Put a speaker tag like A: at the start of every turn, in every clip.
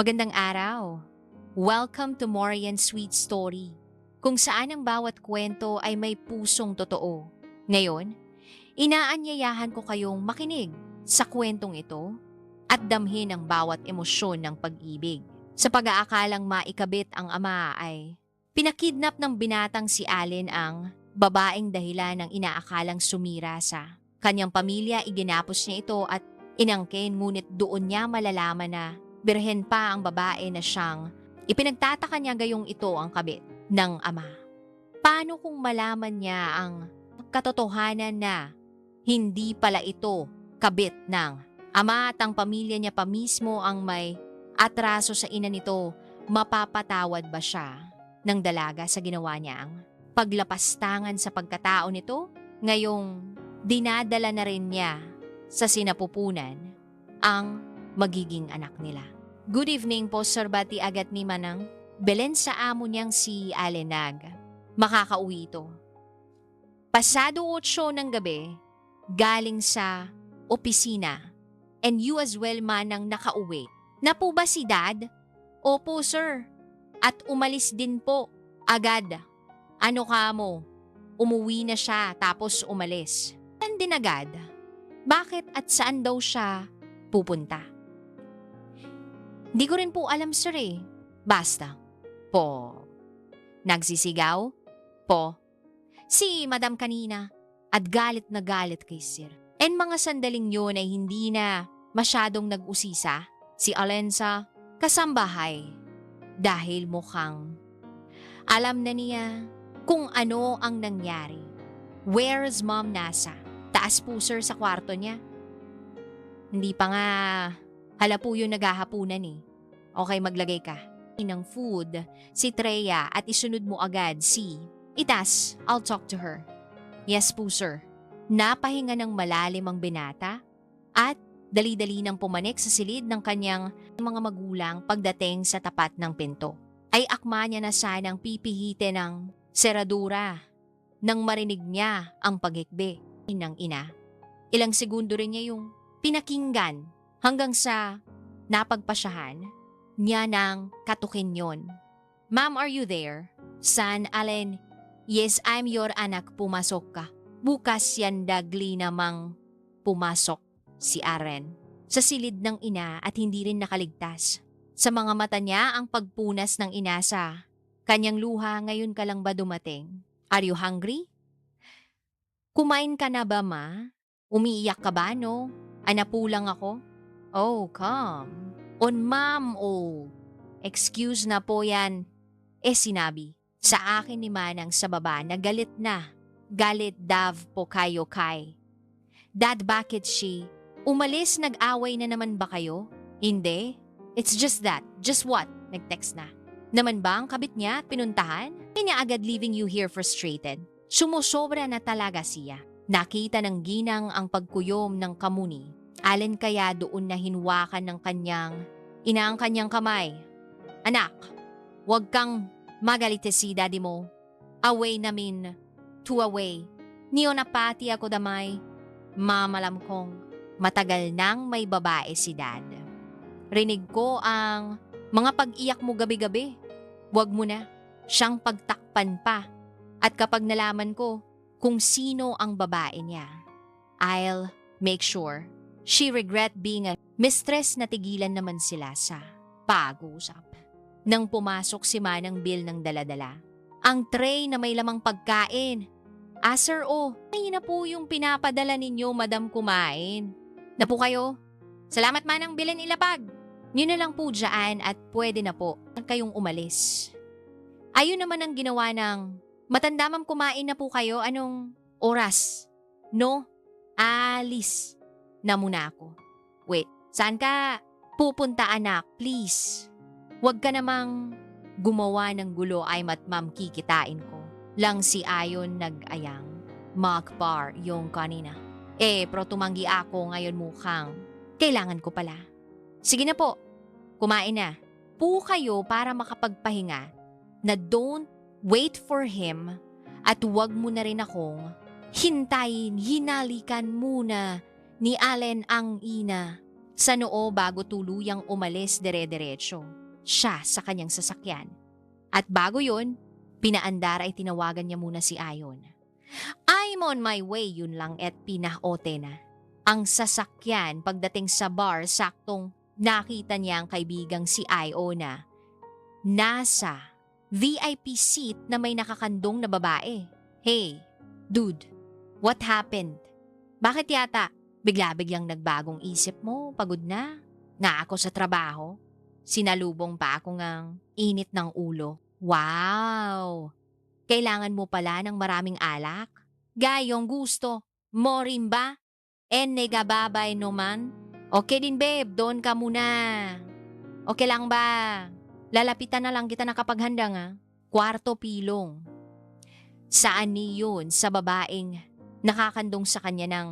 A: Magandang araw. Welcome to Morian Sweet Story, kung saan ang bawat kwento ay may pusong totoo. Ngayon, inaanyayahan ko kayong makinig sa kwentong ito at damhin ang bawat emosyon ng pag-ibig. Sa pag-aakalang maikabit ang ama ay pinakidnap ng binatang si Allen ang babaeng dahilan ng inaakalang sumira sa kanyang pamilya. Iginapos niya ito at inangkin, ngunit doon niya malalaman na birhen pa ang babae na siyang ipinagtataka niya gayong ito ang kabit ng ama. Paano kung malaman niya ang katotohanan na hindi pala ito kabit ng ama at ang pamilya niya pa mismo ang may atraso sa ina nito? Mapapatawad ba siya ng dalaga sa ginawa niyang paglapastangan sa pagkatao nito? Ngayong dinadala na rin niya sa sinapupunan ang magiging anak nila. Good evening po, Sir Bati agad ni Manang. Belen sa amo niyang si Alenag. Makakauwi ito. Pasado 8 ng gabi, galing sa opisina. And you as well, Manang, nakauwi. Na po ba si Dad? Opo, Sir. At umalis din po. Agad. Ano ka mo? Umuwi na siya tapos umalis. Saan din agad? Bakit at saan daw siya pupunta? Di ko rin po alam, sir eh. Basta. Po. Nagsisigaw? Po. Si Madam kanina. At galit na galit kay sir. And mga sandaling yun ay hindi na masyadong nag-usisa si Alenza kasambahay. Dahil mukhang alam na niya kung ano ang nangyari. Where's Mom nasa? Taas po, sir, sa kwarto niya. Hindi pa nga hala po yung naghahapunan eh. Okay, maglagay ka ng food si Treya at isunod mo agad si Itas. I'll talk to her. Yes po, sir. Napahinga ng malalim ang binata at dali-dali nang pumanik sa silid ng kanyang mga magulang pagdating sa tapat ng pinto. Ay akma niya na sanang pipihitin ng seradura nang marinig niya ang pagikbi ng ina. Ilang segundo rin niya yung pinakinggan hanggang sa napagpasyahan niya ng katukin yon. Ma'am, are you there? San, Allen? Yes, I'm your anak. Pumasok ka. Bukas yan dagli namang pumasok si Aren sa silid ng ina at hindi rin nakaligtas. Sa mga mata niya ang pagpunas ng ina sa kanyang luha. Ngayon ka lang ba dumating? Are you hungry? Kumain ka na ba, ma? Umiiyak ka ba, no? Anapulang ako? Oh, come. On, ma'am, oh. Excuse na po yan. Sinabi sa akin ni Manang sa baba na galit na. Galit dav po kayo kay. Dad, bakit she? Umalis, nag-away na naman ba kayo? Hindi. It's just that. Just what? Nag-text na. Naman ba ang kabit niya at pinuntahan? Kanya agad leaving you here frustrated. Sumusobra na talaga siya. Nakita ng ginang ang pagkuyom ng kamuni. Allen kaya doon na hinwakan ng kanyang ina ang kanyang kamay. Anak, huwag kang magalit si daddy mo. Away namin, to away. Niyo na pati ako damay. Mamalam kong matagal nang may babae si dad. Rinig ko ang mga pag-iyak mo gabi-gabi. Huwag mo na siyang pagtakpan pa. At kapag nalaman ko kung sino ang babae niya, I'll make sure she regret being a mistress. Na tigilan naman sila sa pag-uusap. Nang pumasok si Manang Bill ng daladala ang tray na may lamang pagkain. Sir, ay na po yung pinapadala ninyo, madam, kumain. Na po kayo? Salamat, Manang Bilin, ilapag. Nyo na lang po dyan at pwede na po kayong umalis. Ayun naman ang ginawa ng matanda, ma'am, kumain na po kayo. Anong oras? No? Alis na muna ako. Wait, saan ka pupunta, anak? Please. Huwag ka namang gumawa ng gulo, ay ma'am, kikitain ko. Lang si Ayon nag-ayang. Makbar yung kanina. Pero tumanggi ako ngayon, mukhang kailangan ko pala. Sige na po, kumain na. Po kayo para makapagpahinga na don't wait for him at huwag mo na rin akong hintayin, hinalikan muna ni Allen ang ina. sa noo bago tuluyang umalis dire-diretso siya sa kanyang sasakyan. At bago yun, pinaandar ay tinawagan niya muna si Ayon. I'm on my way, yun lang at pinaote na. Ang sasakyan pagdating sa bar, saktong nakita niya ang kaibigang si Iona. Nasa VIP seat na may nakakandong na babae. Hey, dude, what happened? Bakit yata bigla-biglang nagbagong isip mo? Pagod na? Nga ako sa trabaho? Sinalubong pa ako ngang init ng ulo. Wow! Kailangan mo pala ng maraming alak? Gayong gusto. Morimba? Negababay naman? Okay din babe, doon ka muna. Okay lang ba? Lalapitan na lang kita nakapaghanda nga. Kwarto pilong. Saan niyon sa babaeng nakakandong sa kanya ng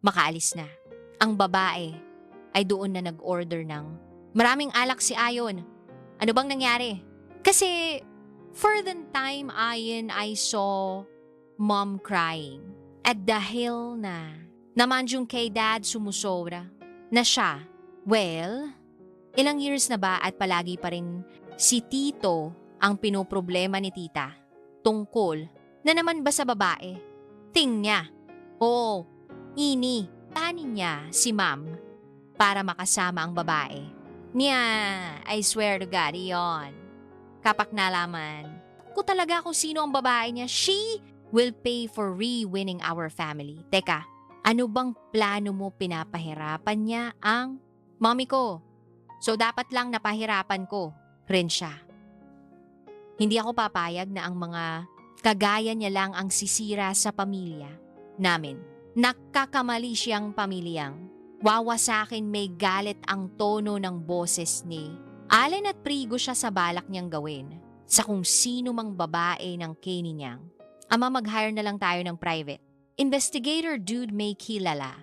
A: makaalis na? Ang babae ay doon na nag-order ng maraming alak si Ayon. Ano bang nangyari? Kasi for the time Ayon I saw mom crying. At dahil na naman yung kay dad sumusobra na siya, well, ilang years na ba at palagi pa rin si Tito ang pinoproblema ni tita tungkol na naman ba sa babae? Ting niya. Oo, ini. Tanin niya si ma'am para makasama ang babae. Niya, I swear to God, iyon. Kapak nalaman ko talaga kung sino ang babae niya, she will pay for re-winning our family. Teka, ano bang plano mo pinapahirapan niya ang mommy ko? So dapat lang napahirapan ko rin siya. Hindi ako papayag na ang mga kagaya niya lang ang sisira sa pamilya namin. Nagkakamali siyang pamilyang. Wawa sa akin may galit ang tono ng boses ni Allen at prigo siya sa balak niyang gawin sa kung sino mang babae ng kini niyang. Ama, mag-hire na lang tayo ng private. Investigator dude may kilala.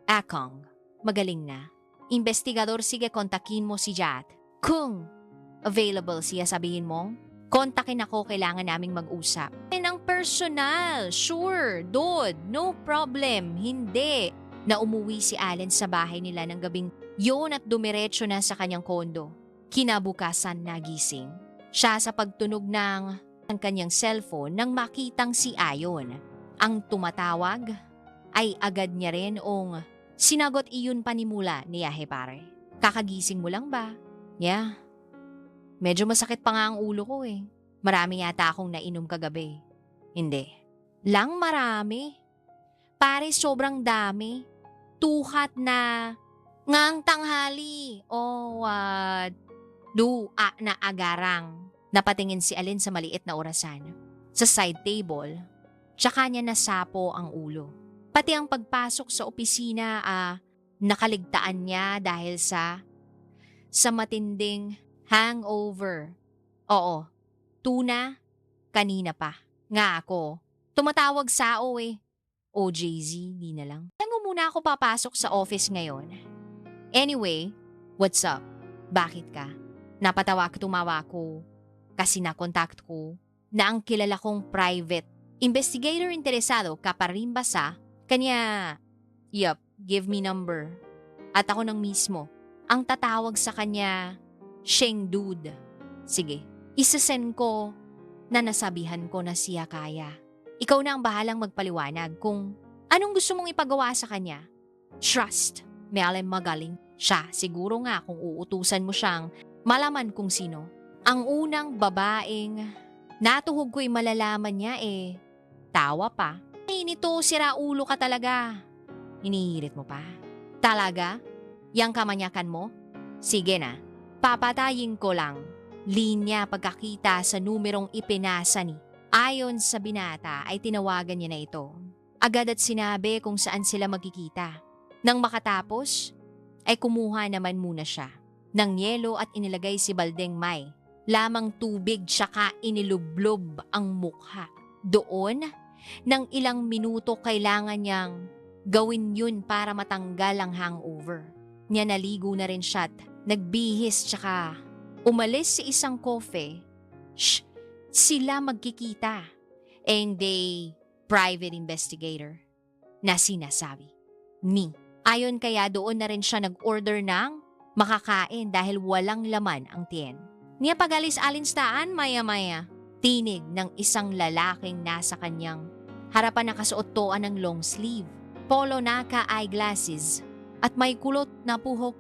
A: Akong, magaling na. Investigador, sige kontakin mo si Jad. Kung available siya, sabihin mo, kontakin ako, kailangan naming mag-usap. Ang personal, sure, dude, no problem, hindi. Na umuwi si Allen sa bahay nila ng gabing yun at dumiretso na sa kanyang kondo. Kinabukasan nagising siya sa pagtunog ng kanyang cellphone nang makitang si Ayon. Ang tumatawag ay agad niya rin sinagot iyon panimula ni Yahe pare. Kakagising mo lang ba? Yeah. Medyo masakit pa nga ang ulo ko eh. Marami yata akong nainom kagabi. Hindi. Lang marami. Pare sobrang dami. Tuhat na ngang tanghali. Dua na agarang. Napatingin si Alin sa maliit na orasan. Sa side table, tsaka niya nasapo ang ulo. Pati ang pagpasok sa opisina, nakaligtaan niya dahil sa matinding hangover. Oo, tuna, kanina pa. Nga ako, tumatawag sao eh. OJZ, di na lang. Tango muna ako papasok sa office ngayon. Anyway, what's up? Bakit ka? Tumawa ko kasi nakontak ko na ang kilala kong private investigator interesado ka pa rin ba sa kanya? Yup, give me number. At ako nang mismo ang tatawag sa kanya, Sheng dude. Sige, isasend ko na nasabihan ko na siya kaya. Ikaw na ang bahalang magpaliwanag kung anong gusto mong ipagawa sa kanya. Trust, may alam magaling siya. Siguro nga kung uutusan mo siyang malaman kung sino. Ang unang babaeng natuhog ko'y malalaman niya tawa pa. Ay nito, sira ulo ka talaga. Hinihirit mo pa. Talaga? Yang kamanyakan mo? Sige na, papatayin ko lang. Linya pagkakita sa numerong ipinasa ni. Ayon sa binata ay tinawagan niya na ito. Agad at sinabi kung saan sila magkikita. Nang makatapos, ay kumuha naman muna siya ng yelo at inilagay si baldeng may. Lamang tubig tsaka inilublob ang mukha. Doon, ng ilang minuto kailangan niyang gawin yun para matanggal ang hangover. Niya naligo na rin siya at nagbihis tsaka umalis sa isang cafe. Sila magkikita. And private investigator na sinasabi ni Ayon kaya doon na rin siya nag-order ng makakain dahil walang laman ang tiyan. Niya pagalis alinstaan maya-maya. Tinig ng isang lalaking nasa kanyang harapan nakasuot toan ng long sleeve, polo naka eyeglasses, at may kulot na puhok.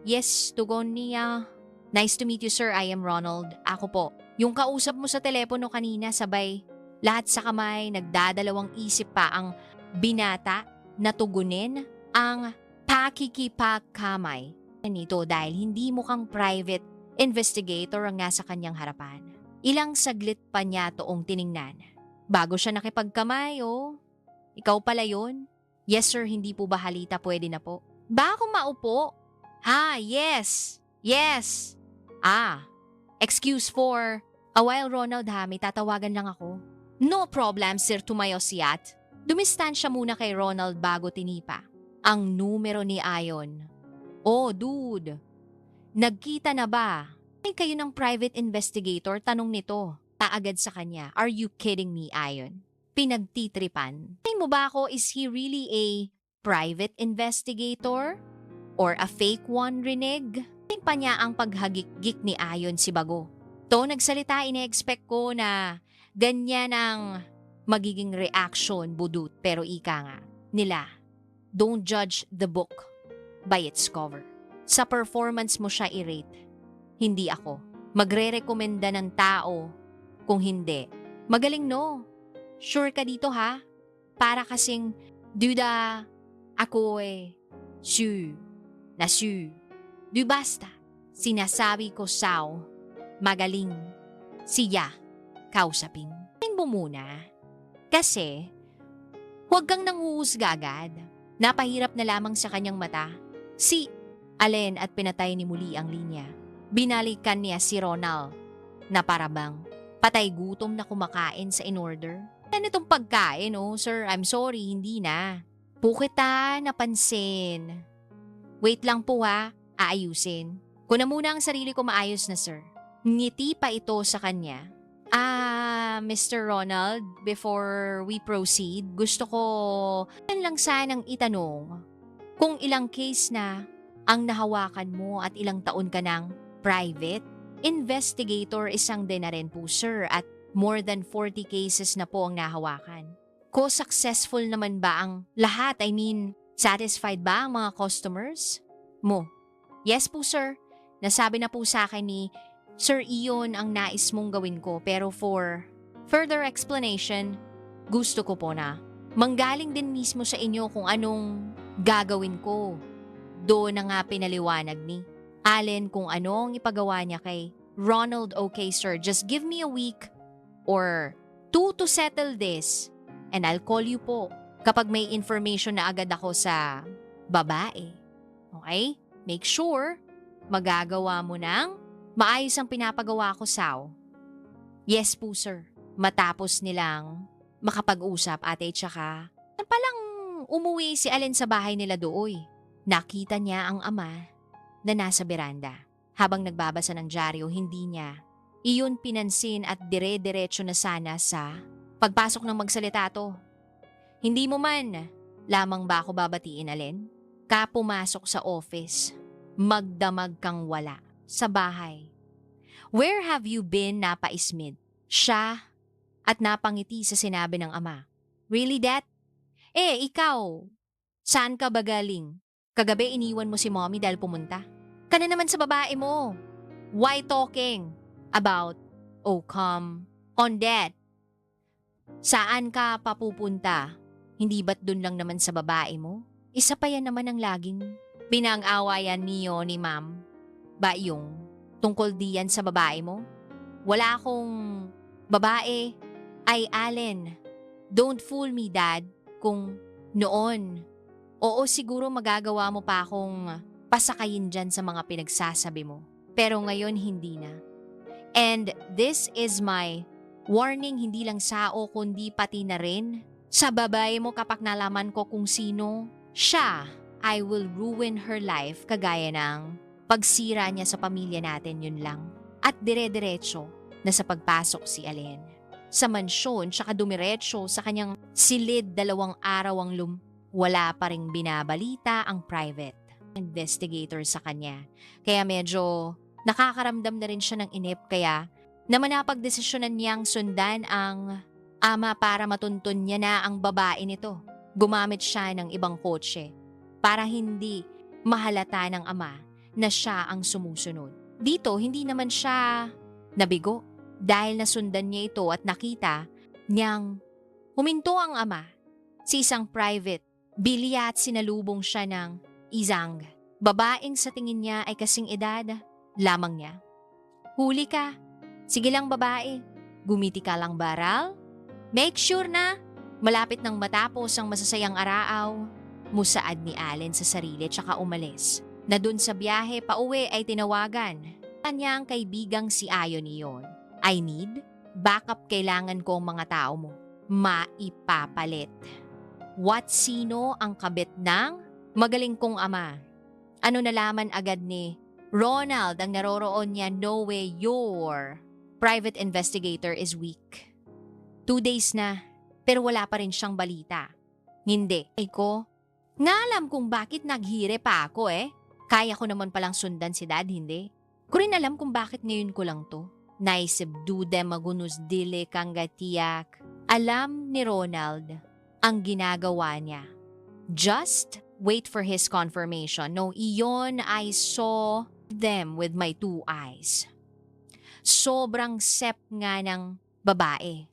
A: Yes, tugon niya. Nice to meet you sir, I am Ronald. Ako po. Yung kausap mo sa telepono kanina sabay lahat sa kamay, nagdadalawang isip pa ang binata na tugunin ang pakikipakamay nito dahil hindi mukhang private investigator ang nasa kanyang harapan. Ilang saglit pa niya toong tiningnan. Bago siya nakipagkamay, oh. Ikaw pala yun? Yes sir, hindi po ba halita pwede na po? Ba ako maupo? Ha, yes. Yes. Excuse for a while Ronald ha, may tatawagan lang ako. No problem sir, tumayo siyat. Dumistansya muna kay Ronald bago tinipa ang numero ni Ayon. Oh dude, nagkita na ba? Ay kayo ng private investigator, tanong nito. Taagad sa kanya, are you kidding me Ayon? Pinagtitripan. Ay mo ba ako, is he really a private investigator? Or a fake one, rinig? Tingin pa niya ang paghagik-gik ni Ayon si Bago. To nagsalita, ine-expect ko na ganyan ang magiging reaction budut, pero ika nga nila, don't judge the book by its cover. Sa performance mo siya i-rate, hindi ako. Magre-rekomenda ng tao kung hindi. Magaling no? Sure ka dito ha? Para kasing duda ako su. Du basta. Sinasabi ko sao. Magaling. Siya. Kausapin. Tingin mo muna. Kasi, huwag kang nanghuhusga agad. Napahirap na lamang sa kanyang mata. Si Allen at pinatay ni muli ang linya. Binalikan niya si Ronald na parabang patay gutom na kumakain sa in-order. Ano itong pagkain sir? I'm sorry, hindi na. Pukita, napansin. Wait lang po ha, aayusin. Kuna muna ang sarili ko maayos na sir. Ngiti pa ito sa kanya. Mr. Ronald, before we proceed, gusto ko lang sanang itanong kung ilang case na ang nahawakan mo at ilang taon ka ng private investigator. Isang din na rin po sir at more than 40 cases na po ang nahawakan. Successful naman ba ang lahat? I mean, satisfied ba ang mga customers mo? Yes po sir, nasabi na po sa akin ni Sir iyon ang nais mong gawin ko, pero for further explanation, gusto ko po na manggaling din mismo sa inyo kung anong gagawin ko. Doon na nga pinaliwanag ni Allen kung ano ang ipagawa niya kay Ronald. Okay sir, just give me a week or 2 to settle this and I'll call you po kapag may information na agad ako sa babae. Okay? Make sure magagawa mo ng maayos ang pinapagawa ko, Sao. Yes po, sir. Matapos nilang makapag-usap, ate, tsaka palang umuwi si Allen sa bahay nila dooy. Nakita niya ang ama na nasa beranda. Habang nagbabasa ng dyaryo, hindi niya iyon pinansin at dire-diretso na sana sa pagpasok ng magsalita to. Hindi mo man lamang ba ako babatiin, Allen? Ka pumasok sa office, magdamag kang wala. Sa bahay. Where have you been, napaismid? Siya at napangiti sa sinabi ng ama. Really, Dad? Ikaw, saan ka ba galing? Kagabi iniwan mo si mommy dahil pumunta. Ka na naman sa babae mo. Why talking about, come on, Dad? Saan ka papupunta? Hindi ba't dun lang naman sa babae mo? Isa pa yan naman ang laging pinang-awayan niyo ni ma'am. Ba yung tungkol diyan sa babae mo? Wala akong babae. Ay, Allen, don't fool me, Dad, kung noon. Oo, siguro magagawa mo pa akong pasakayin dyan sa mga pinagsasabi mo. Pero ngayon, hindi na. And this is my warning, hindi lang sao, kundi pati na rin sa babae mo kapag nalaman ko kung sino siya. I will ruin her life kagaya ng pagsira niya sa pamilya natin, yun lang. At dire-diretso na sa pagpasok si Allen sa mansyon, tsaka dumiretso sa kanyang silid 2 araw ang wala pa ring binabalita ang private investigator sa kanya. Kaya medyo nakakaramdam na rin siya ng inip kaya naman napagdesisyonan niyang sundan ang ama para matuntun niya na ang babae nito. Gumamit siya ng ibang kotse para hindi mahalata ng ama na siya ang sumusunod. Dito, hindi naman siya nabigo dahil nasundan niya ito at nakita niyang huminto ang ama sa isang private bilya at sinalubong siya ng Izang. Babaeng sa tingin niya ay kasing edad lamang niya. Huli ka. Sige lang babae. Gumiti ka lang baral. Make sure na malapit nang matapos ang masasayang araaw. Musaad ni Allen sa sarili tsaka umalis. Na dun sa biyahe pauwi ay tinawagan. Kanyang kaibigang si Ayon iyon. I need backup, kailangan ko ang mga tao mo. Maipapalit. What sino ang kabit ng magaling kong ama? Ano nalaman agad ni Ronald ang naroroon niya, no way your private investigator is weak. 2 days na, pero wala pa rin siyang balita. Hindi. Ko, nga alam kung bakit naghire pa ako eh. Kaya ko naman palang sundan si dad, hindi. Ko rin alam kung bakit ngayon ko lang to. Naisibdude magunus dile kang gatiyak. Alam ni Ronald ang ginagawa niya. Just wait for his confirmation. No, iyon I saw them with my 2 eyes. Sobrang sep nga ng babae.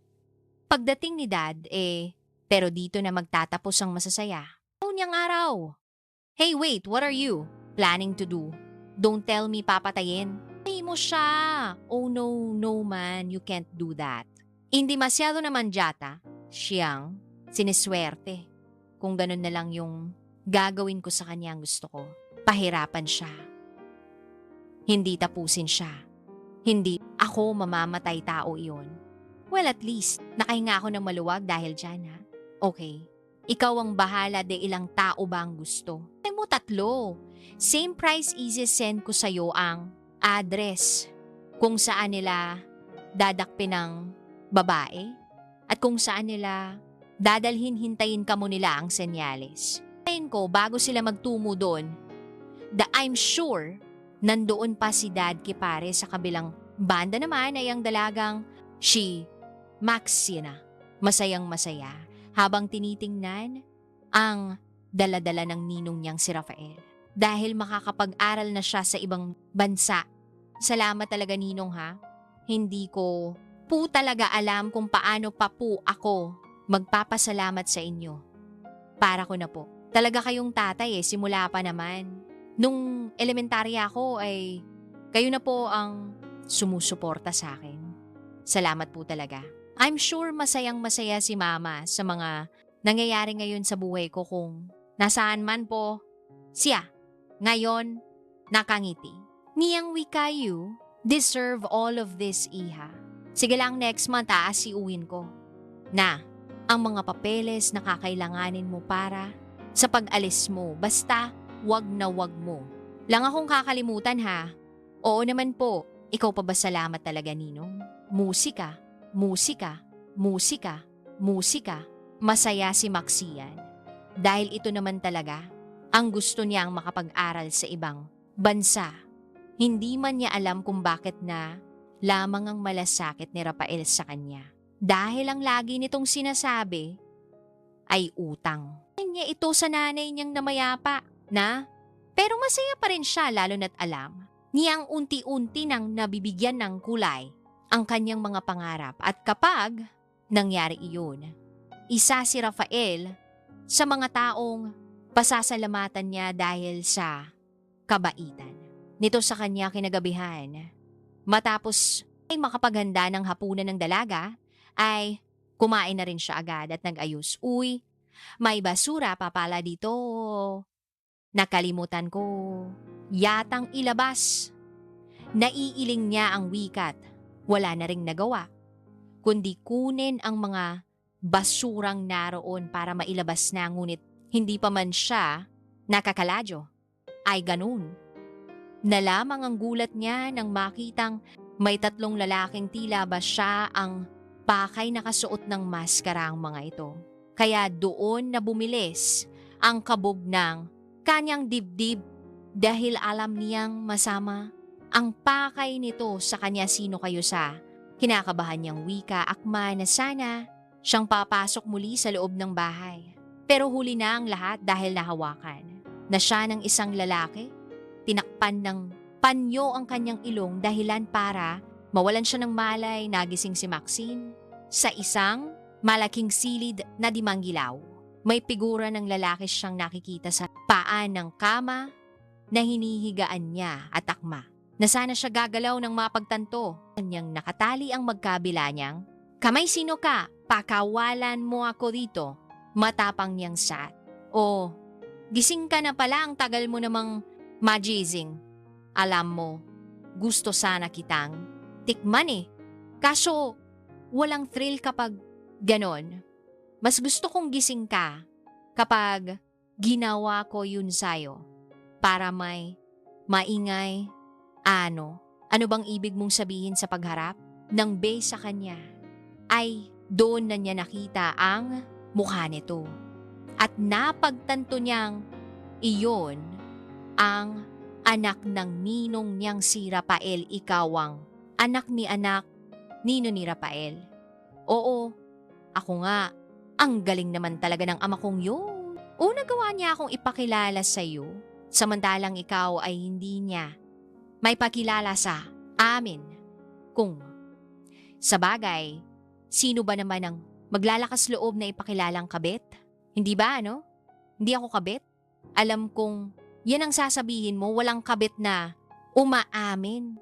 A: Pagdating ni dad, pero dito na magtatapos ang masasaya. Niyang araw. Hey wait, what are you planning to do? Don't tell me papatayin. Ay mo siya. Oh no, no man, you can't do that. Hindi masyado naman jata. Siyang siniswerte. Kung ganun na lang yung gagawin ko sa kanya ang gusto ko. Pahirapan siya. Hindi tapusin siya. Hindi ako mamamatay tao iyon. Well, at least, nakahinga ako ng maluwag dahil dyan ha. Okay. Ikaw ang bahala de ilang tao ba ang gusto. Ay mo 3. Same price easy send ko sa'yo ang address kung saan nila dadakpin ng babae at kung saan nila dadalhin, hintayin ka mo nila ang senyales. Ngayon ko, bago sila magtumo doon, I'm sure nandoon pa si Dad Kipare sa kabilang banda naman ay ang dalagang si Maxina. Masayang masaya habang tinitingnan ang daladala ng ninong niyang si Rafael. Dahil makakapag-aral na siya sa ibang bansa. Salamat talaga ninong ha. Hindi ko po talaga alam kung paano pa po ako magpapasalamat sa inyo. Para ko na po. Talaga kayong tatay simula pa naman. Nung elementarya ako ay kayo na po ang sumusuporta sa akin. Salamat po talaga. I'm sure masayang masaya si mama sa mga nangyayari ngayon sa buhay ko kung nasaan man po siya. Ngayon, nakangiti. Niyang wikayu, deserve all of this iha. Sige lang next month aasiuin ko. Na, ang mga papeles na kakailanganin mo para sa pag-alis mo. Basta, wag na wag mo. Lang akong kakalimutan ha. Oo naman po. Ikaw pa ba salamat talaga, Ninong? Musika, musika, musika, musika. Masaya si Maxian. Dahil ito naman talaga ang gusto niyang makapag-aral sa ibang bansa. Hindi man niya alam kung bakit na lamang ang malasakit ni Rafael sa kanya. Dahil ang lagi nitong sinasabi ay utang. Niya ito sa nanay niyang namayapa na, pero masaya pa rin siya lalo na't alam niyang unti-unti nang nabibigyan ng kulay ang kanyang mga pangarap. At kapag nangyari iyon, isa si Rafael sa mga taong pasasalamatan niya dahil sa kabaitan nito sa kanya kinagabihan. Matapos ay makapaghanda ng hapunan ng dalaga, ay kumain na rin siya agad at nag-ayos. Uy, may basura pa pala dito. Nakalimutan ko. Yatang ilabas. Naiiling niya ang wikat. Wala na ring nagawa. Kundi kunin ang mga basurang naroon para mailabas na, ngunit hindi pa man siya nakakaladyo. Ay ganun. Na lamang ang gulat niya nang makitang may 3 lalaking tila ba siya ang pakay nakasuot ng maskara ang mga ito. Kaya doon na bumilis ang kabog ng kanyang dibdib dahil alam niyang masama ang pakay nito sa kanya sino kayo sa kinakabahan niyang wika akma na sana siyang papasok muli sa loob ng bahay. Pero huli na ang lahat dahil nahawakan na siya ng isang lalaki. Tinakpan ng panyo ang kanyang ilong dahilan para mawalan siya ng malay. Nagising si Maxine sa isang malaking silid na dimanggilaw. May figura ng lalaki siyang nakikita sa paan ng kama na hinihigaan niya at akma. Na sana siya gagalaw ng mapagtanto. Kanyang nakatali ang magkabila niyang, "Kamay sino ka? Pakawalan mo ako dito." Matapang niyang sat. "Oh, gising ka na pala, ang tagal mo namang majizing. Alam mo, gusto sana kitang tikman eh. Kaso walang thrill kapag ganon. Mas gusto kong gising ka kapag ginawa ko yun sa'yo. Para may maingay. Ano bang ibig mong sabihin sa pagharap ng Bey sa kanya? Ay doon na niya nakita ang mukha nito. At napagtanto niyang iyon ang anak ng ninong niyang si Rafael. Ikaw ang anak ni Nino ni Rafael. Oo, ako nga. Ang galing naman talaga ng ama kong yun. Nagawa niya akong ipakilala sa iyo, samantalang ikaw ay hindi niya may pakilala sa amin. Kung sa bagay, sino ba naman ang maglalakas loob na ipakilalang kabit? Hindi ba ano? Hindi ako kabit? Alam kong yan ang sasabihin mo, walang kabit na umaamin.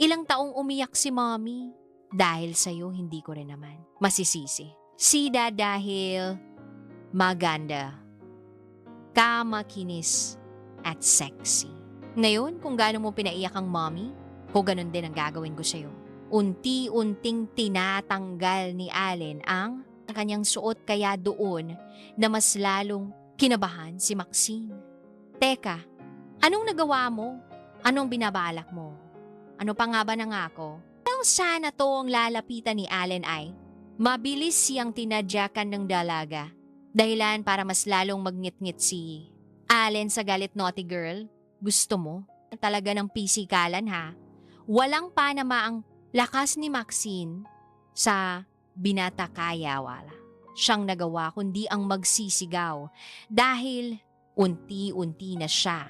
A: Ilang taong umiyak si mommy. Dahil sa'yo, hindi ko rin naman masisisi. Sida dahil maganda, kamakinis, at sexy. Ngayon, kung gaano mo pinaiyak ang mommy, ko ganun din ang gagawin ko sa'yo. Unti-unting tinatanggal ni Allen ang kanyang suot kaya doon na mas lalong kinabahan si Maxine. Teka, anong nagawa mo? Anong binabalak mo? Ano pa nga ba nangako? Kung sana to ang lalapitan ni Allen ay mabilis siyang tinadyakan ng dalaga. Dahilan para mas lalong magngit-ngit si Allen sa galit naughty girl. Gusto mo? Talaga ng pisikalan ha? Walang panama ang lakas ni Maxine sa binata kaya wala. Siyang nagawa kundi ang magsisigaw dahil unti-unti na siya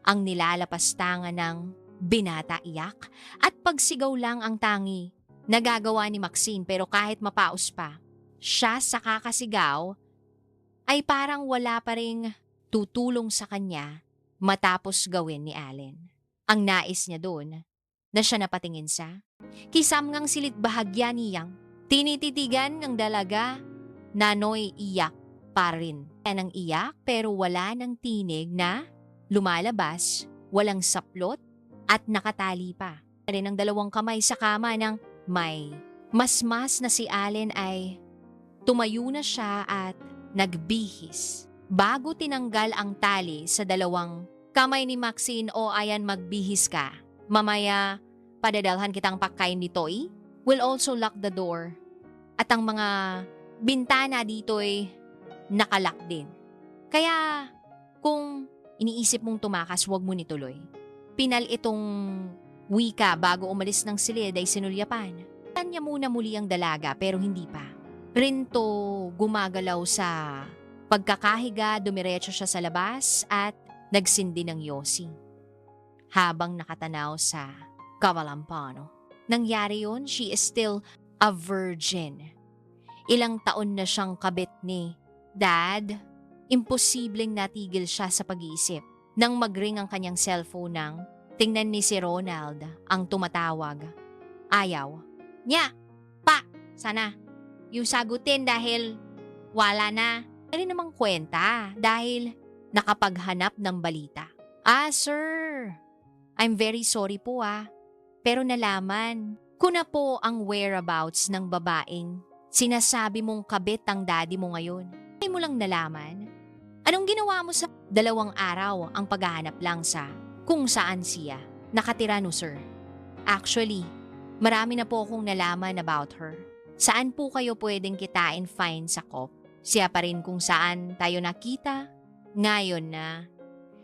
A: ang nilalapastangan ng binata iyak at pagsigaw lang ang tangi nagagawa ni Maxine. Pero kahit mapaos pa siya sa kakasigaw ay parang wala pa ring tutulong sa kanya matapos gawin ni Allen. Ang nais niya doon na siya napatingin sa kisam ngang silit bahagya niyang tinititigan ng dalaga. Nanoy iyak pa rin. Ng iyak pero wala ng tinig na lumalabas, walang saplot at nakatali pa. Rin ang dalawang kamay sa kama ng may masmas na si Allen ay tumayo na siya at nagbihis. Bago tinanggal ang tali sa dalawang kamay ni Maxine, "O ayan, magbihis ka. Mamaya padadalhan kitang pagkain ni Toy. We'll also lock the door." At ang mga bintana dito'y nakalak din. Kaya kung iniisip mong tumakas, huwag mo nituloy. Pinal itong wika bago umalis ng silid ay sinulyapan. Tanya muna muli ang dalaga pero hindi pa. Rinto gumagalaw sa pagkakahiga, dumiretso siya sa labas at nagsindi ng yosi. Habang nakatanaw sa kawalampano. Nangyari yun, she is still a virgin. Ilang taon na siyang kabit ni Dad. Imposibleng natigil siya sa pag-iisip nang magring ang kanyang cellphone nang tingnan ni si Ronald ang tumatawag. Ayaw. "Nya, pa, sana yung sagutin dahil wala na." Ano namang kwenta dahil nakapaghanap ng balita. Sir, I'm very sorry po pero nalaman ko na po ang whereabouts ng babaeng sinasabi mong kabit ang daddy mo ngayon. Hindi mo lang nalaman? Anong ginawa mo sa 2 araw ang paghahanap lang sa kung saan siya nakatira no sir? Actually, marami na po akong nalaman about her. Saan po kayo pwedeng kitain fine sa COP? Siya pa rin kung saan tayo nakita Ngayon na.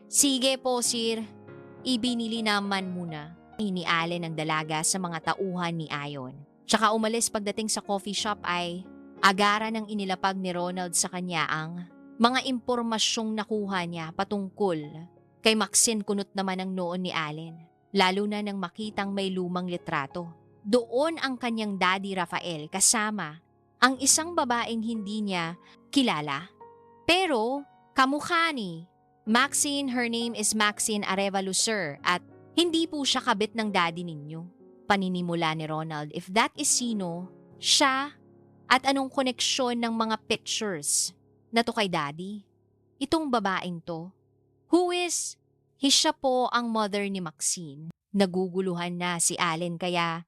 A: Sige po, sir. Ibinili naman muna ni Allen ang dalaga sa mga tauhan ni Ayon. Tsaka umalis pagdating sa coffee shop ay agara ng inilapag ni Ronald sa kanya ang mga impormasyong nakuha niya patungkol kay Maxine. Kunot naman ang noon ni Allen, lalo na nang makitang may lumang litrato. Doon ang kanyang daddy Rafael kasama ang isang babaeng hindi niya kilala. Pero kamukha ni Maxine. Her name is Maxine Arevalo, sir, at hindi po siya kabit ng daddy ninyo. Paninimula ni Ronald if that is sino siya at anong koneksyon ng mga pictures na to kay daddy. Itong babaeng to, siya po ang mother ni Maxine. Naguguluhan na si Allen kaya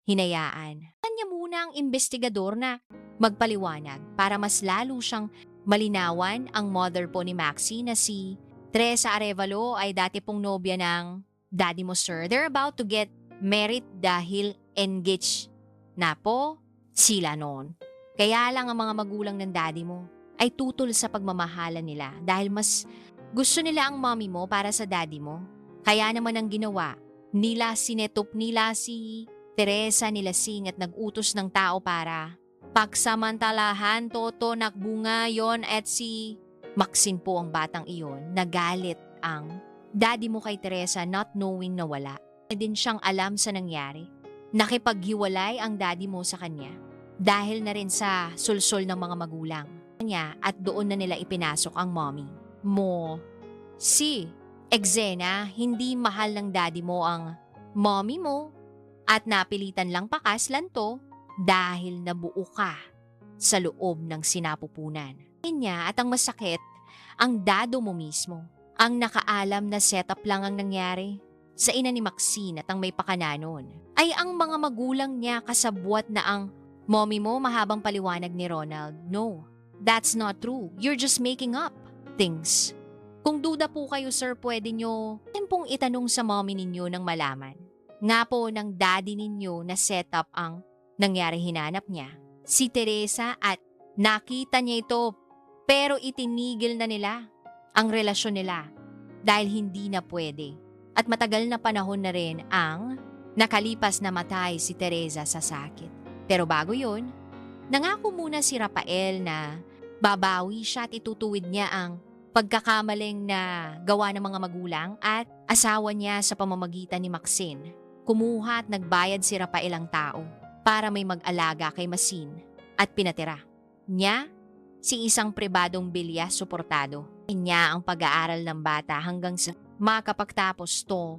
A: hinayaan kanya muna ang investigador na magpaliwanag para mas lalo siyang malinawan. Ang mother po ni Maxine na si Teresa Arevalo ay dati pong nobya ng daddy mo, sir. They're about to get married dahil engaged na po sila noon. Kaya lang ang mga magulang ng daddy mo ay tutol sa pagmamahalan nila dahil mas gusto nila ang mommy mo para sa daddy mo. Kaya naman ang ginawa nila, sinetop nila si Teresa nila Sing at nag-utos ng tao para pagsamantalahan toto nakbunga yon at si Maxine po ang batang iyon. Nagalit ang daddy mo kay Teresa not knowing na wala. Din siyang alam sa nangyari. Nakipaghiwalay ang daddy mo sa kanya dahil na rin sa sulsol ng mga magulang niya at doon na nila ipinasok ang mommy mo. Si Exena, hindi mahal ng daddy mo ang mommy mo at napilitan lang pakaslan to dahil nabuo ka sa loob ng sinapupunan niya. At ang masakit, ang dado mo mismo ang nakaalam na setup lang ang nangyari sa ina ni Maxine at ang may pakananon ay ang mga magulang niya kasabwat na ang mommy mo. Mahabang paliwanag ni Ronald. No, that's not true. You're just making up things. Kung duda po kayo, sir, pwede nyo pong itanong sa mommy ninyo nang malaman nga po ng daddy ninyo na setup ang nangyari. Hinanap niya si Teresa at nakita niya ito, pero itinigil na nila ang relasyon nila dahil hindi na pwede. At matagal na panahon na rin ang nakalipas na matay si Teresa sa sakit. Pero bago yun, nangako muna si Rafael na babawi siya at itutuwid niya ang pagkakamaling na gawa ng mga magulang at asawa niya sa pamamagitan ni Maxine. Kumuha at nagbayad si Rafael ang tao para may mag-alaga kay Maxine at pinatira niya si isang pribadong bilyas suportado. Niya ang pag-aaral ng bata hanggang sa makapagtapos to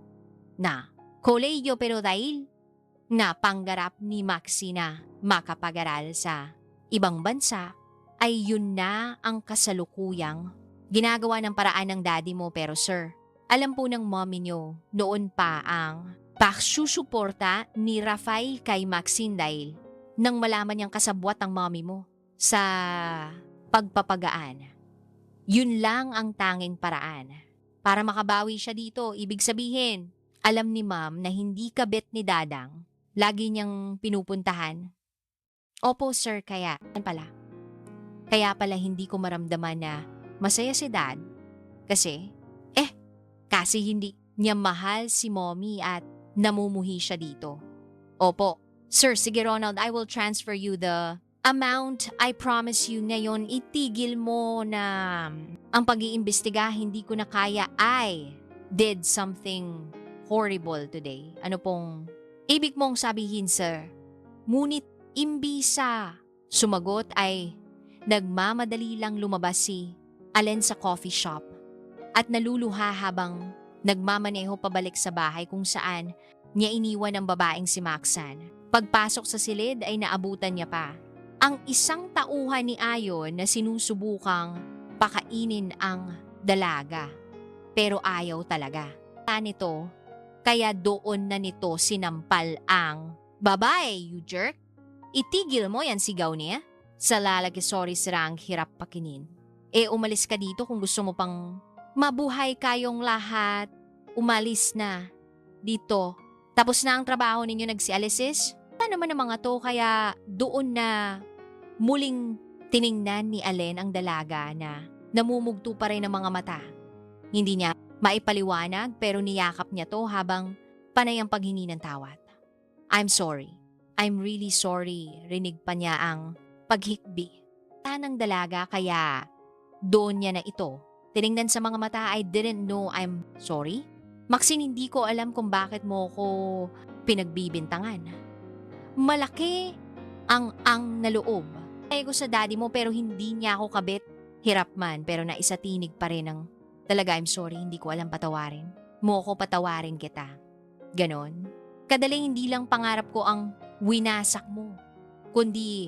A: na kolehiyo, pero dahil na pangarap ni Maxine na makapag-aral sa ibang bansa ay yun na ang kasalukuyang ginagawa ng paraan ng daddy mo. Pero sir, alam po ng mommy nyo noon pa ang pagsusuporta ni Rafael kay Maxine dahil nang malaman niyang kasabwat ang mommy mo sa pagpapagaan. Yun lang ang tanging paraan para makabawi siya dito. Ibig sabihin, alam ni ma'am na hindi kabit ni dadang lagi niyang pinupuntahan. Opo sir, kaya pala hindi ko maramdaman na masaya si dad kasi hindi niya mahal si mommy at namumuhi siya dito. Opo. Sir, sige Ronald, I will transfer you the amount. I promise you ngayon, itigil mo na ang pag-iimbestiga. Hindi ko na kaya. I did something horrible today. Ano pong ibig mong sabihin, sir? Ngunit imbisa sumagot ay nagmamadali lang lumabas si Allen sa coffee shop at naluluha habang nagmamaneho pabalik sa bahay kung saan niya iniwan ang babaeng si Maxan. Pagpasok sa silid ay naabutan niya pa ang isang tauhan ni Ayon na sinusubukang pakainin ang dalaga. Pero ayaw talaga nito, kaya doon na nito sinampal ang babae. You jerk! Itigil mo yan, sigaw niya. Sa lalaki, sorry sira ang hirap pakinin. Umalis ka dito kung gusto mo pang mabuhay kayong lahat. Umalis na dito. Tapos na ang trabaho ninyo, nagsialisis? Ano naman ang mga to, kaya doon na muling tiningnan ni Allen ang dalaga na namumugto pa rin ang mga mata. Hindi niya maipaliwanag pero niyakap niya to habang panay ang paghingi ng tawad. I'm sorry. I'm really sorry. Rinig pa niya ang paghikbi. Tanang dalaga kaya doon niya na ito. Tiningnan sa mga mata, I didn't know I'm sorry. Maxine, hindi ko alam kung bakit mo ko pinagbibintangan. Malaki ang na loob. Kaya ko sa daddy mo pero hindi niya ako kabit. Hirap man pero naisatinig pa rin ang talaga I'm sorry, hindi ko alam patawarin. Mo ko patawarin kita. Ganon. Kadaling hindi lang pangarap ko ang winasak mo, kundi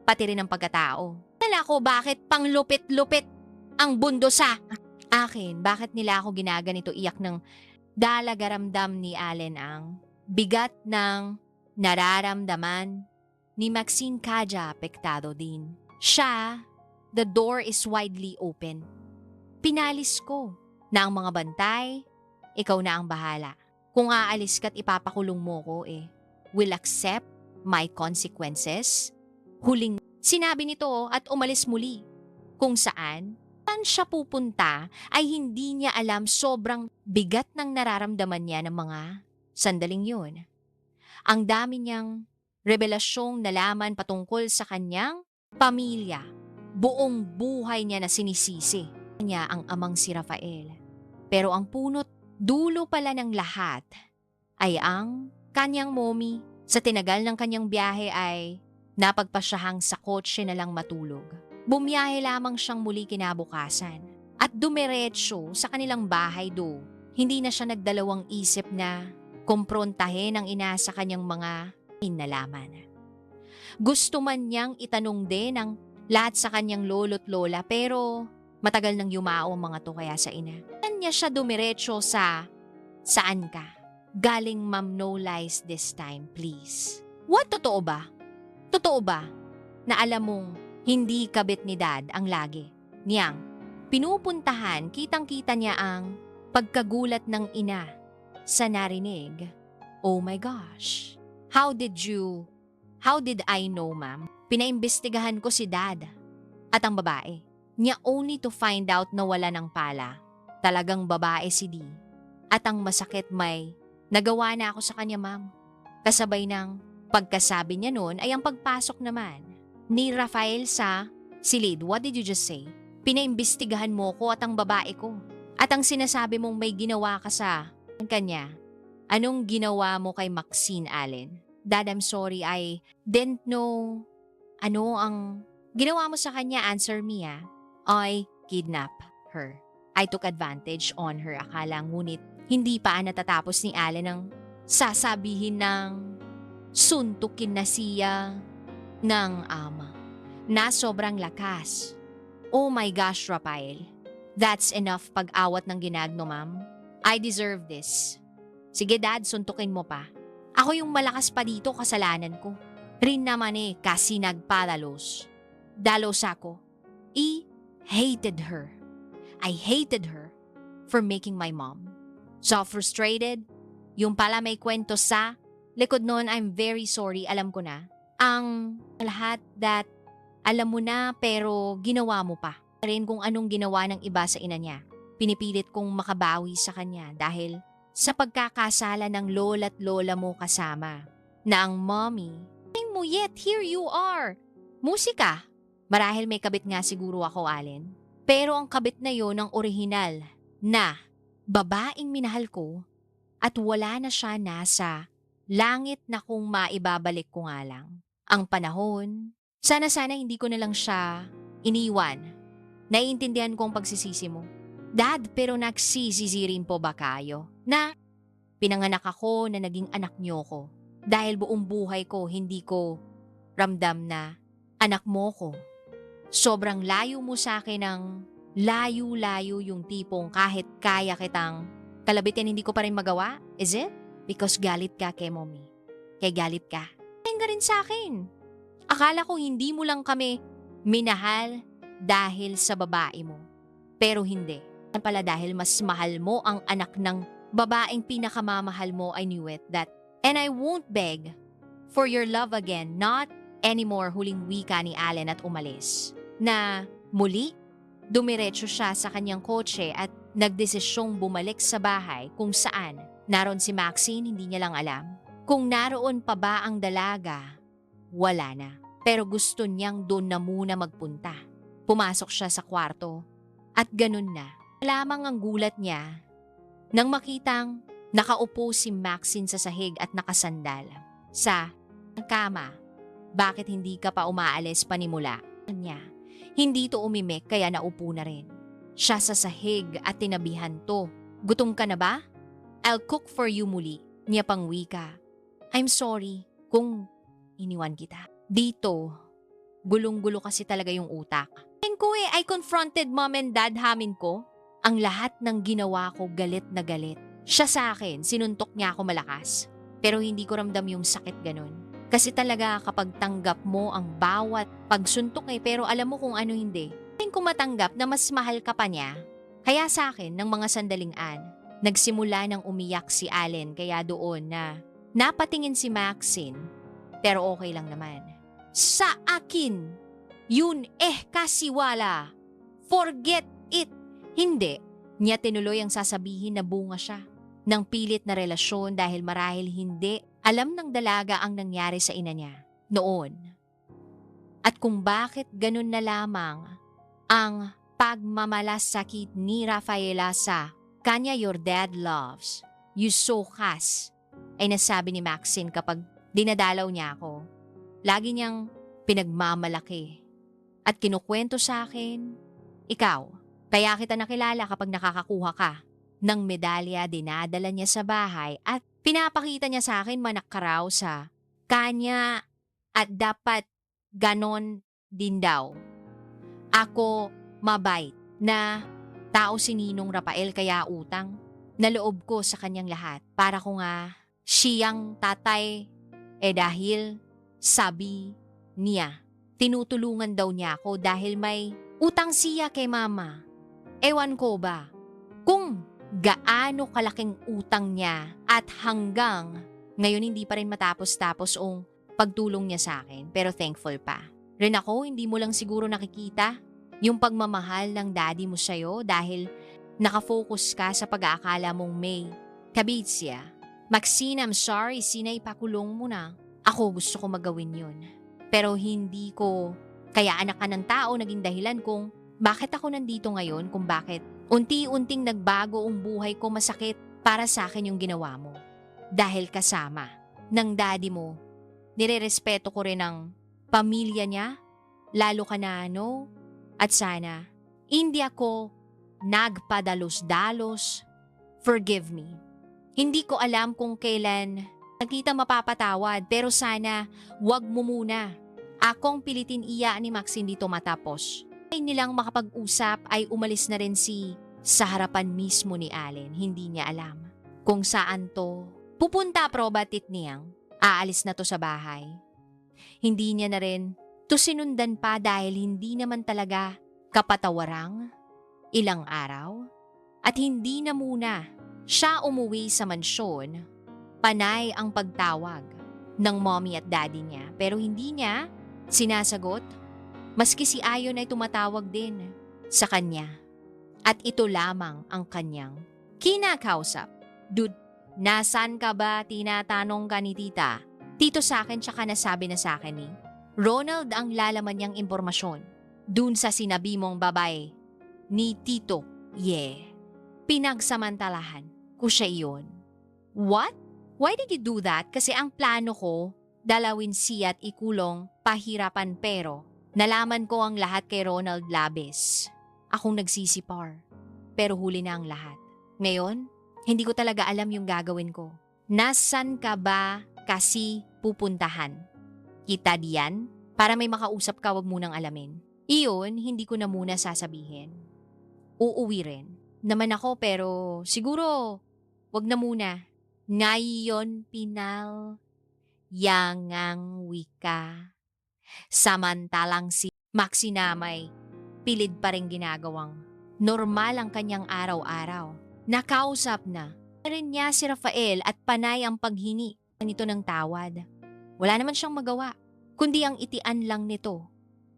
A: pati rin ang pagkatao. Kala ko bakit panglupit-lupit ang bundo sa akin. Bakit nila ako ginaganito? Iyak ng dalagaramdam ni Allen ang bigat ng nararamdaman ni Maxine Kaja apektado din. Siya, the door is widely open. Pinalis ko na ang mga bantay, ikaw na ang bahala. Kung aalis ka't ipapakulong mo ko will accept my consequences. Huling sinabi nito at umalis muli. Kung saan siya pupunta ay hindi niya alam, sobrang bigat ng nararamdaman niya ng mga sandaling yun. Ang dami niyang revelasyong nalaman patungkol sa kanyang pamilya. Buong buhay niya na sinisisi niya ang amang si Rafael. Pero ang punot dulo pala ng lahat ay ang kanyang mommy. Sa tinagal ng kanyang biyahe ay napagpasyahang sa kotse na lang matulog. Bumiyahe lamang siyang muli kinabukasan at dumiretso sa kanilang bahay do. Hindi na siya nagdalawang isip na kumprontahin ang ina sa kanyang mga inalaman. Gusto man niyang itanong din ang lahat sa kanyang lolo't lola pero matagal nang yumao ang mga to kaya sa ina. Kanya siya dumiretso sa saan ka? Galing ma'am, no lies this time please. What? Totoo ba? Totoo ba na alam mong hindi kabit ni dad ang lagi niyang pinupuntahan? Kitang-kita niya ang pagkagulat ng ina sa narinig. Oh my gosh. How did I know, ma'am? Pinaimbestigahan ko si dad at ang babae niya only to find out na wala ng pala. Talagang babae si D. At ang masakit may nagawa na ako sa kanya, ma'am. Kasabay ng pagkasabi niya noon ay ang pagpasok naman ni Rafael sa silid. What did you just say? Pinaimbestigahan mo ko at ang babae ko. At ang sinasabi mong may ginawa ka sa kanya. Anong ginawa mo kay Maxine Allen? Dad, I'm sorry, I didn't know. Ano ang ginawa mo sa kanya? Answer me, ah. I kidnapped her. I took advantage on her. Akala ngunit hindi pa natatapos ni Allen ang sasabihin ng suntukin na siya ng ama na sobrang lakas. Oh my gosh, Rafael. That's enough pag-awat ng ginagno, ma'am. I deserve this. Sige dad, suntukin mo pa. Ako yung malakas pa dito, kasalanan ko. Rin naman kasi nagpalalos. Dalos ako. I hated her. I hated her for making my mom. So frustrated, yung pala may kwento sa likod noon. I'm very sorry, alam ko na. Ang lahat that alam mo na pero ginawa mo pa. Rin kung anong ginawa ng iba sa ina niya. Pinipilit kong makabawi sa kanya dahil sa pagkakasala ng lola't lola mo kasama na ang mommy mo, yet here you are. Musika. Marahil may kabit nga siguro ako, Allen. Pero ang kabit na yon ang orihinal na babaeng minahal ko at wala na siya nasa langit na kung maibabalik ko nga lang. Ang panahon, sana hindi ko na lang siya iniwan. Naiintindihan ko ang pagsisisi mo. Dad, pero nagsisisi rin po ba kayo? Na pinanganak ako na naging anak niyo ko. Dahil buong buhay ko hindi ko ramdam na anak mo ko. Sobrang layo mo sa akin ng layo-layo yung tipong kahit kaya kitang kalabitin hindi ko pa rin magawa. Is it? Because galit ka kay mommy. Kay galit ka. Kaya nga rin sa akin. Akala ko hindi mo lang kami minahal dahil sa babae mo. Pero hindi. Pala dahil mas mahal mo ang anak ng babaeng pinakamamahal mo. I knew it. That and I won't beg for your love again. Not anymore, huling wika ni Allen at umalis. Na muli, Dumiretso siya sa kanyang kotse at nagdesisyong bumalik sa bahay kung saan naroon si Maxine, hindi niya lang alam. Kung naroon pa ba ang dalaga, wala na. Pero gusto niyang doon na muna magpunta. Pumasok siya sa kwarto at ganun na. Lamang ang gulat niya nang makitang nakaupo si Maxine sa sahig at nakasandal sa kama. Bakit hindi ka pa umaalis panimula? Niya. Hindi to umimik kaya naupo na rin. Siya sa sahig at tinabihan to. Gutom ka na ba? I'll cook for you muli. Niya pang wika. I'm sorry kung iniwan kita. Dito, gulong-gulo kasi talaga yung utak. I confronted mom and dad hamin ko. Ang lahat ng ginawa ko galit na galit. Siya sa akin, sinuntok niya ako malakas. Pero hindi ko ramdam yung sakit ganun. Kasi talaga kapag tanggap mo ang bawat pagsuntok pero alam mo kung ano hindi. Kung matanggap na mas mahal ka pa niya. Kaya sa akin, ng mga sandaling nagsimula ng umiyak si Allen kaya doon na napatingin si Maxine. Pero okay lang naman. Sa akin, yun kasiwala. Forget it. Hindi. Niya tinuloy ang sasabihin na bunga siya ng pilit na relasyon dahil marahil hindi alam ng dalaga ang nangyari sa ina niya noon. At kung bakit ganun na lamang ang pagmamalasakit ni Rafaela sa kanya your dad loves, you so kas, ay nasabi ni Maxine kapag dinadalaw niya ako. Lagi niyang pinagmamalaki at kinukwento sa akin, ikaw, kaya kita nakilala kapag nakakakuha ka ng medalya dinadala niya sa bahay at pinapakita niya sa akin manak ka raw sa kanya at dapat ganon din daw. Ako mabait na tao si Ninong Rafael kaya utang na loob ko sa kanyang lahat para ko nga siyang tatay dahil sabi niya tinutulungan daw niya ako dahil may utang siya kay mama. Ewan ko ba kung gaano kalaking utang niya at hanggang ngayon hindi pa rin matapos-tapos ang pagtulong niya sa akin pero thankful pa. Rin ako hindi mo lang siguro nakikita yung pagmamahal ng daddy mo sa'yo dahil nakafocus ka sa pag-aakala mong may kabitsya. Maxine, I'm sorry, ipakulong mo na. Ako gusto ko magawin yun. Pero hindi ko kaya anak ka ng tao naging dahilan kung bakit ako nandito ngayon, kung bakit unti-unting nagbago ang buhay ko. Masakit para sa akin yung ginawa mo. Dahil kasama ng daddy mo, nirerespeto ko rin ang pamilya niya, lalo ka na at sana, hindi ako nagpadalos-dalos. Forgive me. Hindi ko alam kung kailan nakita mapapatawad pero sana wag mo muna. Akong pilitin iya ni Maxine dito matapos. Ay nilang makapag-usap ay umalis na rin sa harapan mismo ni Allen. Hindi niya alam kung saan to pupunta probatit niyang aalis na to sa bahay. Hindi niya na rin to sinundan pa dahil hindi naman talaga kapatawarang ilang araw at hindi na muna siya umuwi sa mansyon. Panay ang pagtawag ng mommy at daddy niya pero hindi niya sinasagot. Maski si Ayon ay tumatawag din sa kanya. At ito lamang ang kanyang kinakausap. Dude, nasan ka ba? Tinatanong ka ni tita. Tito sa akin tsaka nasabi na sa akin ni Ronald ang lalaman niyang impormasyon. Dun sa sinabi mong babae ni Tito. Pinagsamantalahan ko siya iyon. What? Why did you do that? Kasi ang plano ko, dalawin siya at ikulong pahirapan pero nalaman ko ang lahat kay Ronald labis. Akong nagsisipar. Pero huli na ang lahat. Ngayon, hindi ko talaga alam yung gagawin ko. Nasan ka ba kasi pupuntahan? Kita diyan? Para may makausap ka wag munang alamin. Iyon, hindi ko na muna sasabihin. Uuwi rin. Naman ako pero siguro wag na muna. Ngayon pinal yangang wika. Samantalang si Maxinamay, pilid pa rin ginagawang normal ang kanyang araw-araw. Nakausap na rin niya si Rafael at panay ang paghingi nito ng tawad. Wala naman siyang magawa, kundi ang itian lang nito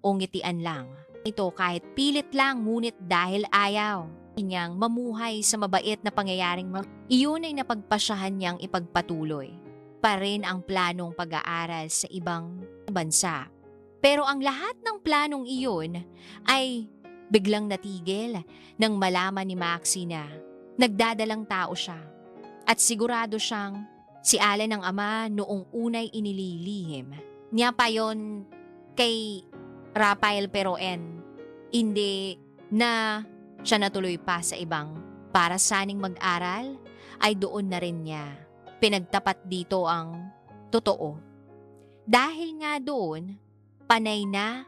A: o ngitian lang ito kahit pilit lang ngunit dahil ayaw niyang mamuhay sa mabait na pangyayaring iyon ay napagpasyahan niyang ipagpatuloy pa rin ang planong pag-aaral sa ibang bansa. Pero ang lahat ng planong iyon ay biglang natigil nang malaman ni Maxine na nagdadalang tao siya at sigurado siyang si Allen ang ama noong unay inililihim niya pa yon kay Rafael Peroen. Hindi na siya natuloy pa sa ibang para saning mag-aral ay doon na rin niya pinagtapat dito ang totoo. Dahil nga doon, panay na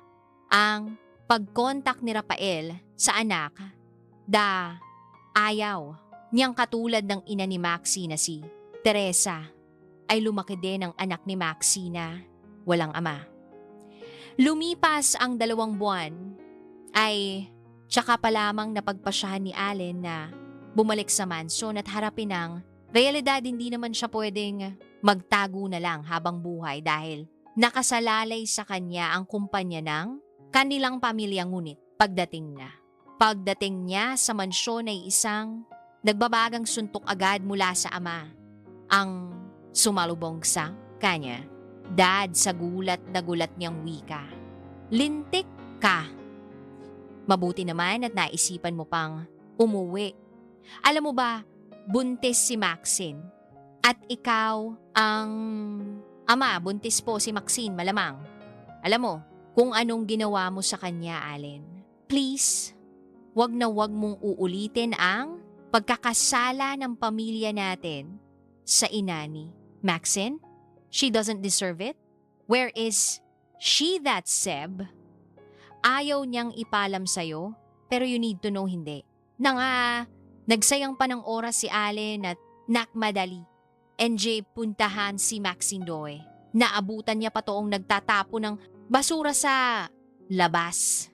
A: ang pag-contact ni Rafael sa anak ayaw niyang katulad ng ina ni Maxie na si Teresa ay lumaki din ang anak ni Maxie na walang ama. Lumipas ang 2 buwan ay tsaka pa lamang napagpasyahan ni Allen na bumalik sa mansion at harapin ang realidad. Hindi naman siya pwedeng magtago na lang habang buhay dahil nakasalalay sa kanya ang kumpanya ng kanilang pamilya. Ngunit pagdating niya sa mansyon ay isang nagbabagang suntok agad mula sa ama ang sumalubong sa kanya. Dad, sa gulat na gulat niyang wika. Lintik ka. Mabuti naman at naisipan mo pang umuwi. Alam mo ba, buntis si Maxine. At ikaw ang ama, buntis po si Maxine malamang. Alam mo, kung anong ginawa mo sa kanya, Allen. Please, wag na wag mong uulitin ang pagkakasala ng pamilya natin sa ina ni Maxine. She doesn't deserve it. Where is she, that Seb? Ayaw niyang ipalam sa'yo, pero you need to know hindi. Nagsayang pa ng oras si Allen at nakmadali. NJ puntahan si Maxine Doe. Naabutan niya pa toong nagtatapo ng basura sa labas.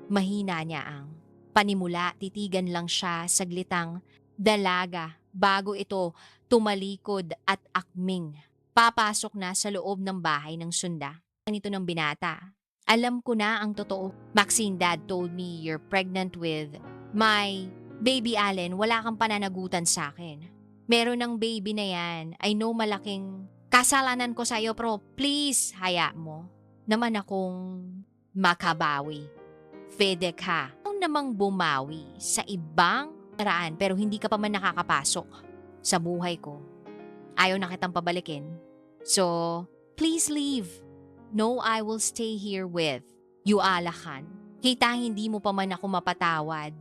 A: Mahina niya ang panimula. Titigan lang siya saglitang dalaga bago ito tumalikod at akming. Papasok na sa loob ng bahay ng sunda. Ganito ng binata. Alam ko na ang totoo. Maxine, Dad told me you're pregnant with my baby Allen. Wala kang pananagutan sa akin. Meron ng baby na yan. I know malaking kasalanan ko sa'yo, pero please, haya mo naman akong makabawi. Fede ka. Kung namang bumawi sa ibang paraan pero hindi ka pa man nakakapasok sa buhay ko. Ayaw na kitang pabalikin. So, please leave. No, I will stay here with you, Alakan. Kita hindi mo pa man ako mapatawad.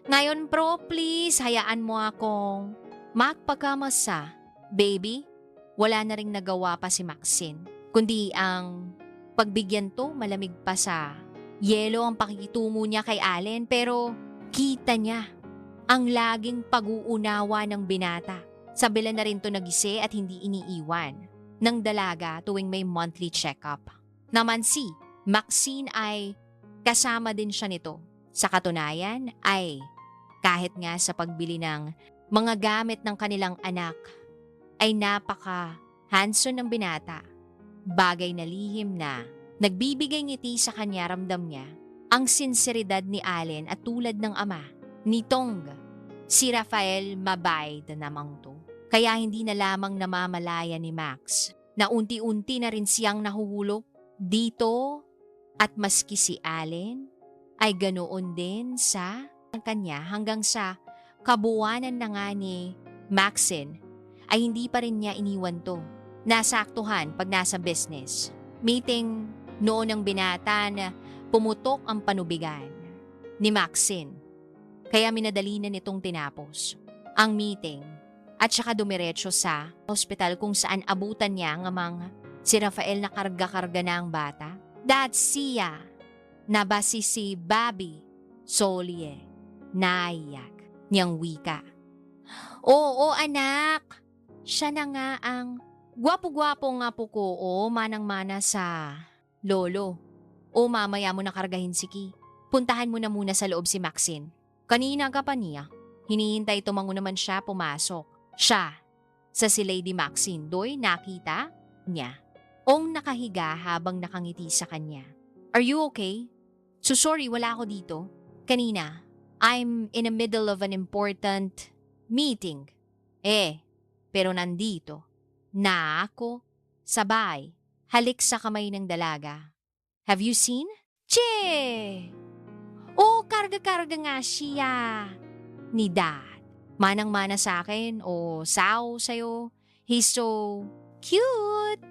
A: Ngayon, bro, please, hayaan mo akong magpagkamasa. Baby, wala na ring nagawa pa si Maxine. Kundi ang pagbigyan to malamig pa sa yelo ang pakikitungo niya kay Allen. Pero kita niya ang laging pag-uunawa ng binata. Sabila na rin to nagisi at hindi iniiwan ng dalaga tuwing may monthly check-up. Naman si Maxine ay kasama din siya nito. Sa katunayan ay kahit nga sa pagbili ng mga gamit ng kanilang anak ay napaka-handsome ng binata. Bagay na lihim na nagbibigay ngiti sa kanya. Ramdam niya ang sinseridad ni Allen at tulad ng ama nitong si Rafael, mabait namang to. Kaya hindi na lamang namamalaya ni Max na unti-unti na rin siyang nahuhulog dito at maski si Allen ay ganoon din sa kanya hanggang sa kabuwanan na nga ni Maxine ay hindi pa rin niya iniwan to. Nasaktuhan pag nasa business. Meeting noon ng binata na pumutok ang panubigan ni Maxine. Kaya minadali na nitong tinapos ang meeting at saka dumiretso sa hospital kung saan abutan niya ng mga si Rafael na karga-karga na ang bata. That's siya na basi si Bobby Solie naiyak niyang wika. Oo anak, siya na nga ang gwapo-gwapo nga po ko manang-mana sa lolo. O mamaya mo nakargahin si Ki. Puntahan mo na muna sa loob si Maxine. Kanina ka pa niya. Hinihintay tumango naman siya pumasok. Siya, sa si Lady Maxine Doy nakita niya. Ong nakahiga habang nakangiti sa kanya. Are you okay? So sorry, wala ako dito. Kanina, I'm in the middle of an important meeting. Pero nandito. Na ako, sabay, halik sa kamay ng dalaga. Have you seen? Che! Oh, karga-karga nga siya. Ni Dad. Manang-mana sa akin o sa'yo. He's so cute.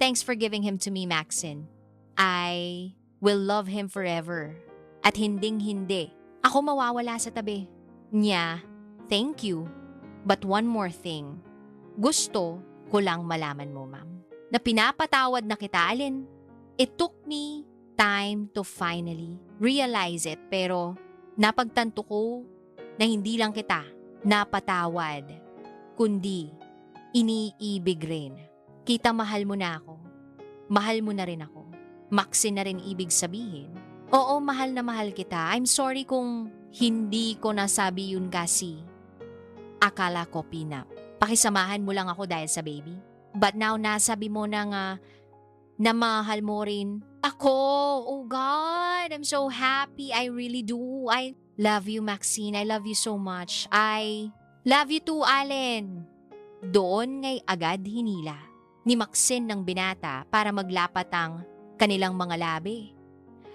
A: Thanks for giving him to me, Maxine. I will love him forever. At hinding-hindi, ako mawawala sa tabi. Niya, thank you. But one more thing. Gusto ko lang malaman mo, ma'am, na pinapatawad na kita, Alin. It took me time to finally realize it, pero napagtanto ko na hindi lang kita napatawad, kundi iniibig rin. Kita, mahal mo na ako. Mahal mo na rin ako. Maxine na rin ibig sabihin. Oo, mahal na mahal kita. I'm sorry kung hindi ko nasabi yun kasi akala ko pinap. Pakisamahan mo lang ako dahil sa baby. But now nasabi mo na nga na mahal mo rin ako. Oh God, I'm so happy. I really do. I love you, Maxine. I love you so much. I love you too, Allen. Doon ngay agad hinila ni Maxine ng binata para maglapat ang kanilang mga labi.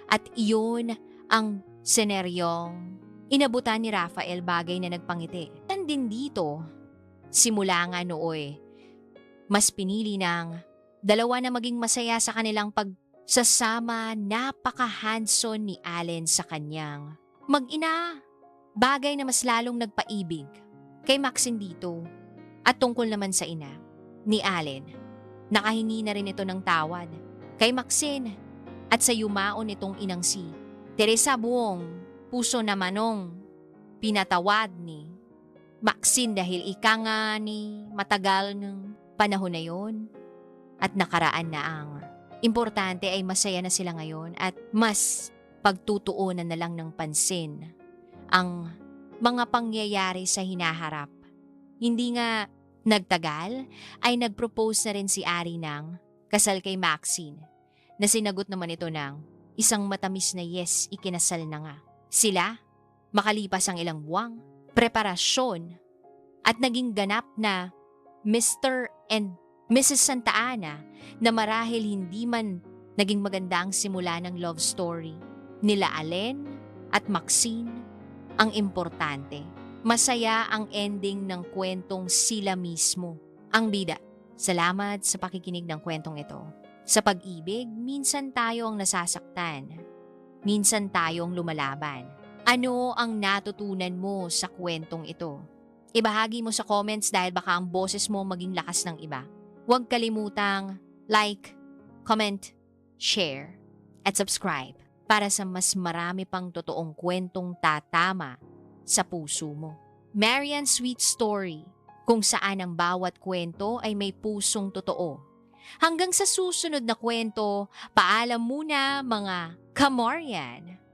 A: At iyon ang seneryong inabutan ni Rafael, bagay na nagpangiti. Din dito, simula nga nooy, mas pinili ng dalawa na maging masaya sa kanilang pagsasama. Napaka-handsome ni Allen sa kanyang mag-ina. Bagay na mas lalong nagpaibig kay Maxine dito. At tungkol naman sa ina ni Allen, nakahingi na rin ito ng tawad kay Maxine at sa yumaon itong inang si Teresa Buong puso na manong pinatawad ni Maxine dahil ika nga ni matagal ng panahon na yon at nakaraan na ang importante ay masaya na sila ngayon at mas pagtutuunan na lang ng pansin ang mga pangyayari sa hinaharap. Hindi nga nagtagal ay nagpropose na rin si Ari ng kasal kay Maxine na sinagot naman ito ng isang matamis na yes, ikinasal na nga. Sila, makalipas ang ilang buwang, preparasyon at naging ganap na Mr. and Mrs. Santa Ana na marahil hindi man naging maganda ang simula ng love story nila Allen at Maxine. Ang importante, masaya ang ending ng kwentong sila mismo ang bida. Salamat sa pakikinig ng kwentong ito. Sa pag-ibig, minsan tayo ang nasasaktan. Minsan tayong lumalaban. Ano ang natutunan mo sa kwentong ito? Ibahagi mo sa comments dahil baka ang boses mo maging lakas ng iba. Huwag kalimutang like, comment, share, at subscribe para sa mas marami pang totoong kwentong tatama sa puso mo. Marian's Sweet Story, kung saan ang bawat kwento ay may pusong totoo. Hanggang sa susunod na kwento, paalam muna mga Kamorian!